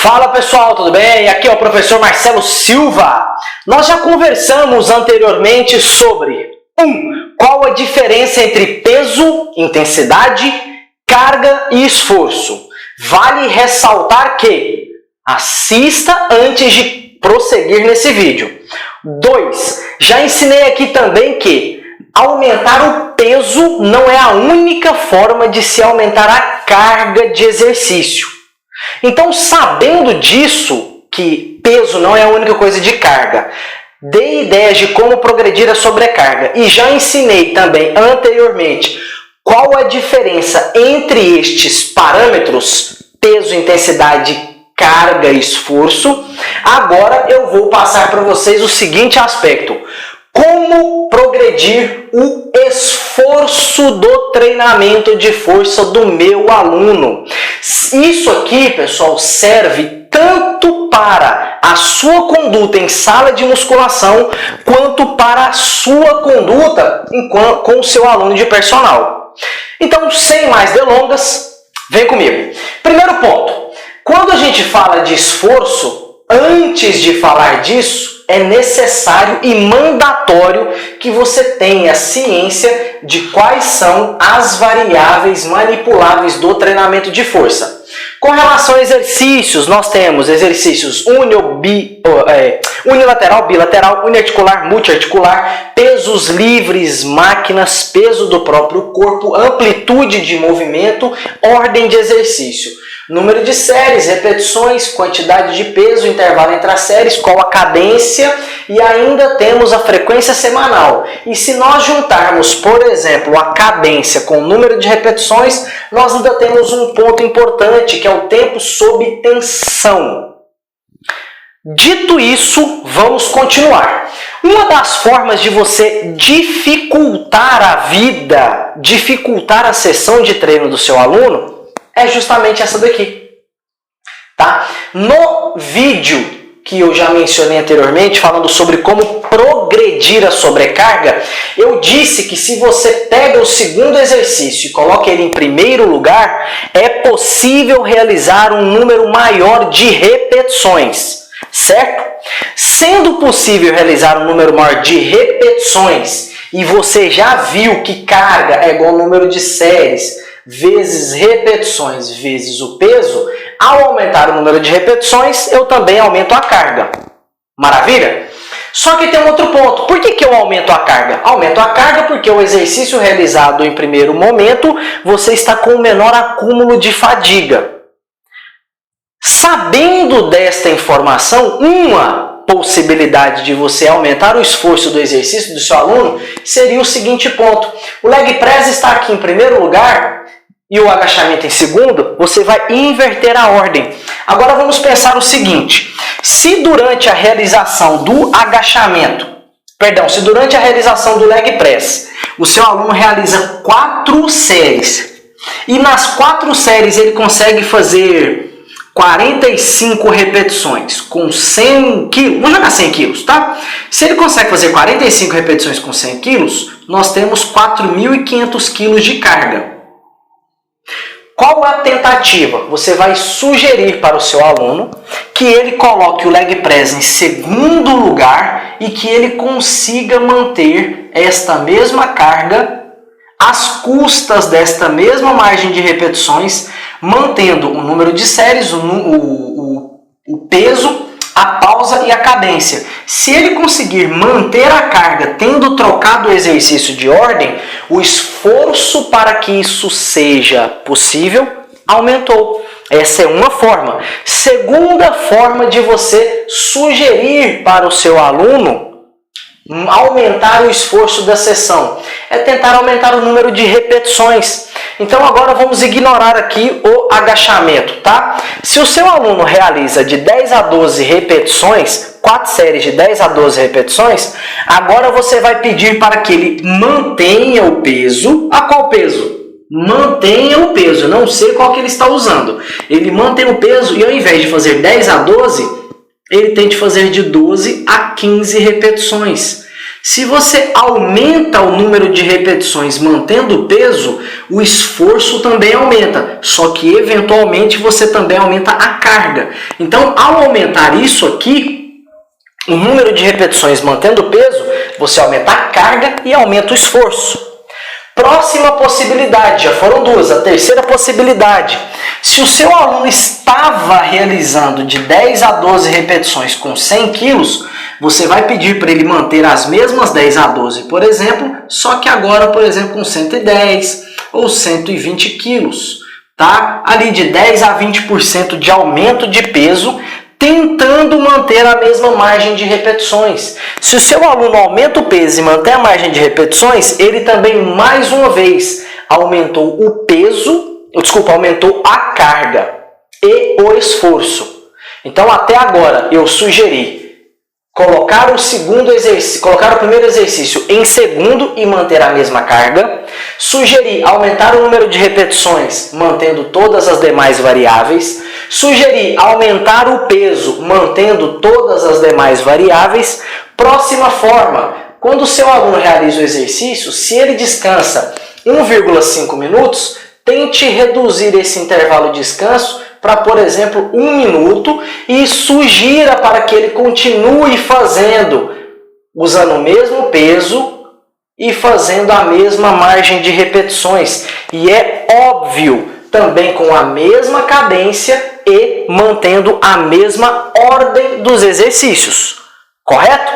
Fala pessoal, tudo bem? Aqui é o professor Marcelo Silva. Nós já conversamos anteriormente sobre qual a diferença entre peso, intensidade, carga e esforço. Vale ressaltar que assista antes de prosseguir nesse vídeo. 2. Já ensinei aqui também que aumentar o peso não é a única forma de se aumentar a carga de exercício. Então, sabendo disso, que peso não é a única coisa de carga, dei ideias de como progredir a sobrecarga. E já ensinei também anteriormente qual a diferença entre estes parâmetros, peso, intensidade, carga e esforço. Agora eu vou passar para vocês o seguinte aspecto: como progredir o esforço do treinamento de força do meu aluno. Isso aqui, pessoal, serve tanto para a sua conduta em sala de musculação, quanto para a sua conduta com o seu aluno de personal. Então, sem mais delongas, vem comigo. Primeiro ponto, quando a gente fala de esforço, antes de falar disso, é necessário e mandatório que você tenha ciência de quais são as variáveis manipuláveis do treinamento de força. Com relação a exercícios, nós temos exercícios unilateral, bilateral, uniarticular, multiarticular, pesos livres, máquinas, peso do próprio corpo, amplitude de movimento, ordem de exercício. Número de séries, repetições, quantidade de peso, intervalo entre as séries, qual a cadência e ainda temos a frequência semanal. E se nós juntarmos, por exemplo, a cadência com o número de repetições, nós ainda temos um ponto importante, que é o tempo sob tensão. Dito isso, vamos continuar. Uma das formas de você dificultar a vida, dificultar a sessão de treino do seu aluno, é justamente essa daqui, tá? No vídeo que eu já mencionei anteriormente, falando sobre como progredir a sobrecarga, eu disse que se você pega o segundo exercício e coloca ele em primeiro lugar, é possível realizar um número maior de repetições, certo? Sendo possível realizar um número maior de repetições, e você já viu que carga é igual ao número de séries, vezes repetições, vezes o peso, ao aumentar o número de repetições, eu também aumento a carga. Maravilha? Só que tem um outro ponto. Por que eu aumento a carga? Aumento a carga porque o exercício realizado em primeiro momento, você está com um menor acúmulo de fadiga. Sabendo desta informação, uma possibilidade de você aumentar o esforço do exercício do seu aluno seria o seguinte ponto. O leg press está aqui em primeiro lugar e o agachamento em segundo, você vai inverter a ordem. Agora vamos pensar o seguinte: se durante a realização do se durante a realização do leg press, o seu aluno realiza 4 séries, e nas 4 séries ele consegue fazer 45 repetições com 100 quilos, vamos jogar 100 quilos, tá? Se ele consegue fazer 45 repetições com 100 quilos, nós temos 4.500 quilos de carga. Qual a tentativa? Você vai sugerir para o seu aluno que ele coloque o leg press em segundo lugar e que ele consiga manter esta mesma carga às custas desta mesma margem de repetições, mantendo o número de séries, o peso, a pausa e a cadência. Se ele conseguir manter a carga tendo trocado o exercício de ordem, o esforço para que isso seja possível aumentou. Essa é uma forma. Segunda forma de você sugerir para o seu aluno aumentar o esforço da sessão é tentar aumentar o número de repetições. Então agora vamos ignorar aqui o agachamento, tá? Se o seu aluno realiza de 10 a 12 repetições, 4 séries de 10 a 12 repetições, agora você vai pedir para que ele mantenha o peso. A qual peso? Mantenha o peso, não sei qual que ele está usando. Ele mantém o peso e ao invés de fazer 10 a 12, ele tente fazer de 12 a 15 repetições. Se você aumenta o número de repetições mantendo o peso, o esforço também aumenta, só que eventualmente você também aumenta a carga. Então, ao aumentar isso aqui, o número de repetições mantendo o peso, você aumenta a carga e aumenta o esforço. Próxima possibilidade, já foram duas. A terceira possibilidade, se o seu aluno estava realizando de 10 a 12 repetições com 100 quilos, você vai pedir para ele manter as mesmas 10 a 12, por exemplo, só que agora, por exemplo, com 110 ou 120 quilos. Tá? Ali de 10 a 20% de aumento de peso, tentando manter a mesma margem de repetições. Se o seu aluno aumenta o peso e mantém a margem de repetições, ele também, mais uma vez, aumentou o peso, aumentou a carga e o esforço. Então, até agora, eu sugeri colocar o primeiro exercício em segundo e manter a mesma carga. Sugeri aumentar o número de repetições, mantendo todas as demais variáveis. Sugeri aumentar o peso, mantendo todas as demais variáveis. Próxima forma, quando o seu aluno realiza o exercício, se ele descansa 1,5 minutos, tente reduzir esse intervalo de descanso para, por exemplo, 1 minuto e sugira para que ele continue fazendo, usando o mesmo peso e fazendo a mesma margem de repetições. E é óbvio, também com a mesma cadência e mantendo a mesma ordem dos exercícios. Correto?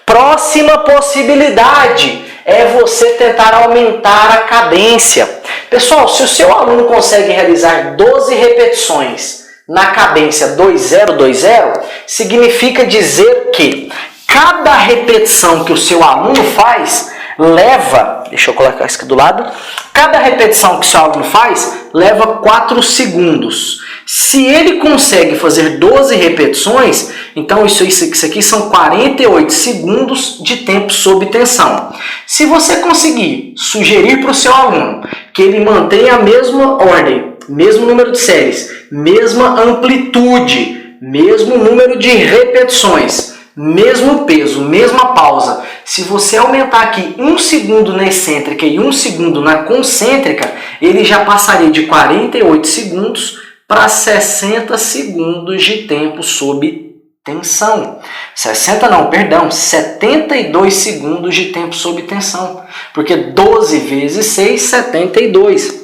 Próxima possibilidade é você tentar aumentar a cadência. Pessoal, se o seu aluno consegue realizar 12 repetições na cadência 2020, significa dizer que cada repetição que o seu aluno faz leva, deixa eu colocar isso aqui do lado, cada repetição que o seu aluno faz leva 4 segundos. Se ele consegue fazer 12 repetições, então isso aqui são 48 segundos de tempo sob tensão. Se você conseguir sugerir para o seu aluno que ele mantenha a mesma ordem, mesmo número de séries, mesma amplitude, mesmo número de repetições, mesmo peso, mesma pausa, se você aumentar aqui 1 segundo na excêntrica e 1 segundo na concêntrica, ele já passaria de 48 segundos para 60 segundos de tempo sob tensão. 72 segundos de tempo sob tensão. Porque 12 vezes 6, 72.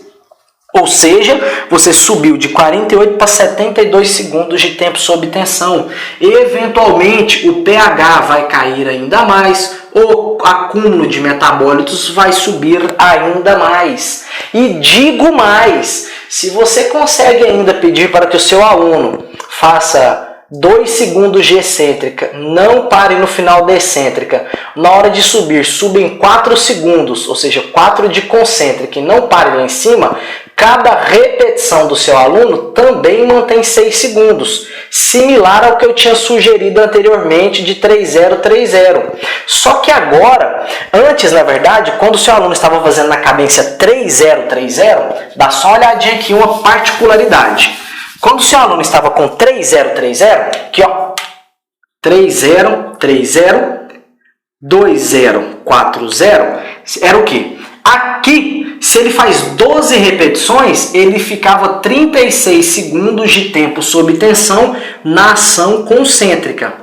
Ou seja, você subiu de 48 para 72 segundos de tempo sob tensão. Eventualmente, o pH vai cair ainda mais, o acúmulo de metabólitos vai subir ainda mais. E digo mais, se você consegue ainda pedir para que o seu aluno faça 2 segundos de excêntrica, não pare no final da excêntrica. Na hora de subir, suba em 4 segundos, ou seja, 4 de concêntrica e não pare lá em cima, cada repetição do seu aluno também mantém 6 segundos, similar ao que eu tinha sugerido anteriormente de 3030. Só que agora, antes na verdade, quando o seu aluno estava fazendo na cadência 3030, dá só uma olhadinha aqui, uma particularidade. Quando o seu aluno estava com 3030, aqui ó, 3030, 2040, era o quê? Aqui, se ele faz 12 repetições, ele ficava 36 segundos de tempo sob tensão na ação concêntrica.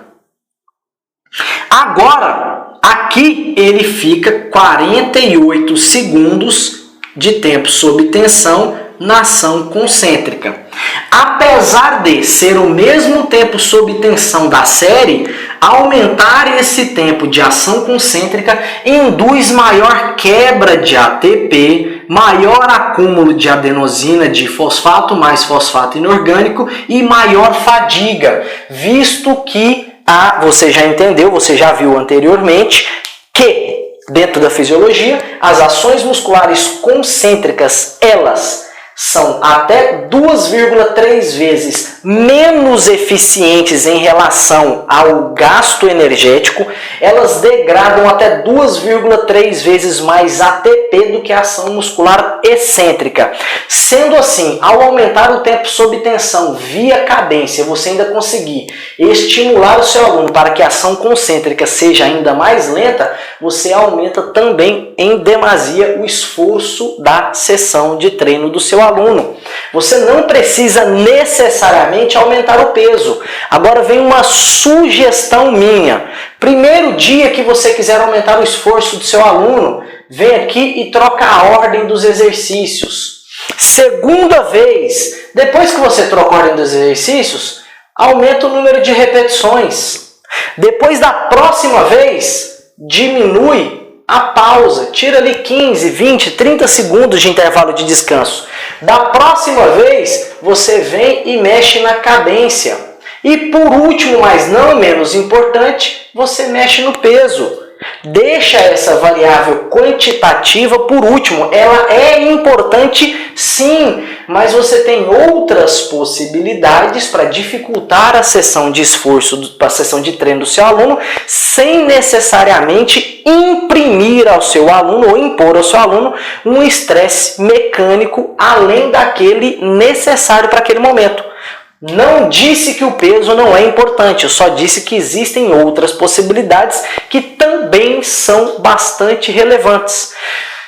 Agora, aqui ele fica 48 segundos de tempo sob tensão na ação concêntrica. Apesar de ser o mesmo tempo sob tensão da série, aumentar esse tempo de ação concêntrica induz maior quebra de ATP, maior acúmulo de adenosina de fosfato mais fosfato inorgânico e maior fadiga, visto que você já entendeu, você já viu anteriormente que dentro da fisiologia as ações musculares concêntricas elas são até 2,3 vezes menos eficientes em relação ao gasto energético, elas degradam até 2,3 vezes mais ATP do que a ação muscular excêntrica. Sendo assim, ao aumentar o tempo sob tensão via cadência, você ainda conseguir estimular o seu aluno para que a ação concêntrica seja ainda mais lenta, você aumenta também em demasia o esforço da sessão de treino do seu aluno. Você não precisa necessariamente aumentar o peso. Agora vem uma sugestão minha. Primeiro dia que você quiser aumentar o esforço do seu aluno, vem aqui e troca a ordem dos exercícios. Segunda vez, depois que você troca a ordem dos exercícios, aumenta o número de repetições. Depois da próxima vez, diminui a pausa, tira ali 15, 20, 30 segundos de intervalo de descanso. Da próxima vez, você vem e mexe na cadência. E por último, mas não menos importante, você mexe no peso. Deixa essa variável quantitativa por último. Ela é importante sim, mas você tem outras possibilidades para dificultar a sessão de esforço, a sessão de treino do seu aluno, sem necessariamente imprimir ao seu aluno ou impor ao seu aluno um estresse mecânico além daquele necessário para aquele momento. Não disse que o peso não é importante, eu só disse que existem outras possibilidades que também são bastante relevantes.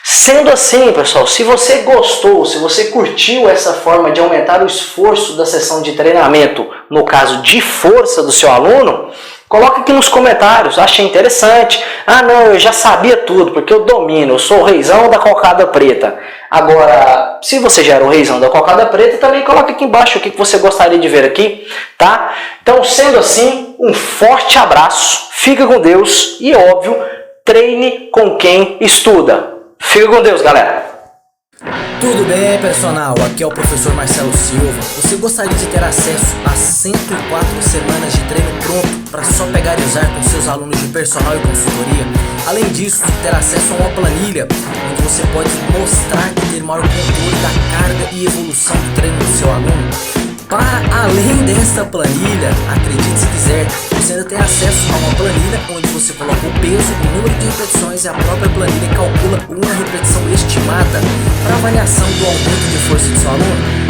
Sendo assim, pessoal, se você gostou, se você curtiu essa forma de aumentar o esforço da sessão de treinamento, no caso de força do seu aluno, coloca aqui nos comentários, achei interessante. Ah não, eu já sabia tudo, porque eu domino, eu sou o reizão da cocada preta. Agora, se você já era o reizão da cocada preta, também coloca aqui embaixo o que você gostaria de ver aqui, tá? Então, sendo assim, um forte abraço, fica com Deus e, óbvio, treine com quem estuda. Fica com Deus, galera! Tudo bem, personal? Aqui é o professor Marcelo Silva. Você gostaria de ter acesso a 104 semanas de treino pronto para só pegar e usar com seus alunos de personal e consultoria? Além disso, ter acesso a uma planilha onde você pode mostrar que tem maior controle da carga e evolução do treino do seu aluno. Para além dessa planilha, acredite se quiser, você ainda tem acesso a uma planilha onde você coloca o peso, o número de repetições e a própria planilha calcula uma repetição estimada para avaliação do aumento de força do seu aluno.